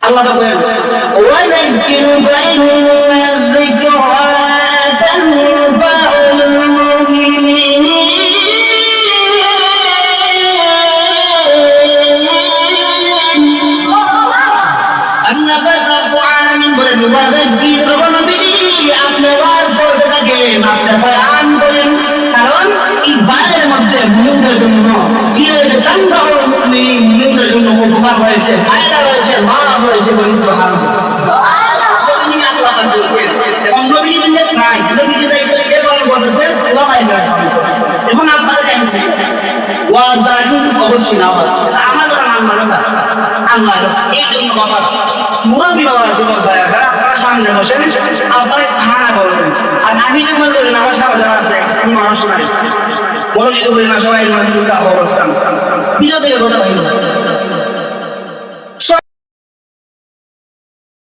আল্লাহ বলেন ওয়াযাক্কির ফাইন্নায-যিকরা তানফাউল মুমিনিন। আল্লাহ রাব্বুল আলামিন বলেন ওয়াযাক্কির আপনি ওয়াজ করতে থাকেন, আপনি বয়ান করেন, কারণ এই বায়ের মধ্যে মুমিনদের জন্য কি হয়েছে? তানফাউল মুমিনিন, মুমিনদের জন্য উপকার হয়েছে, ফায়দা হয়েছে, লাভ হয়েছে। বলি সুবহানাল্লাহ। এবং নবীজি নাই, নবীজি নাই বলে কে বলে বলতে এখন আপনারা জানছেন ওয়াজ দ্বারা কিন্তু অবশ্যই না হয় আমাদের নাম মানে না আল্লাহ। এই জন্য বাবা মুরব্বী বাবা যুবক ভাইয়া আপনারা সামনে বসেন, আপনারা খানা বলবেন। আর আমি যে বলবো আমার সামনে যারা আছে মানুষ নাই বলো যদি বলি না সবাই অবস্থান বিরোধী কথা হয় না।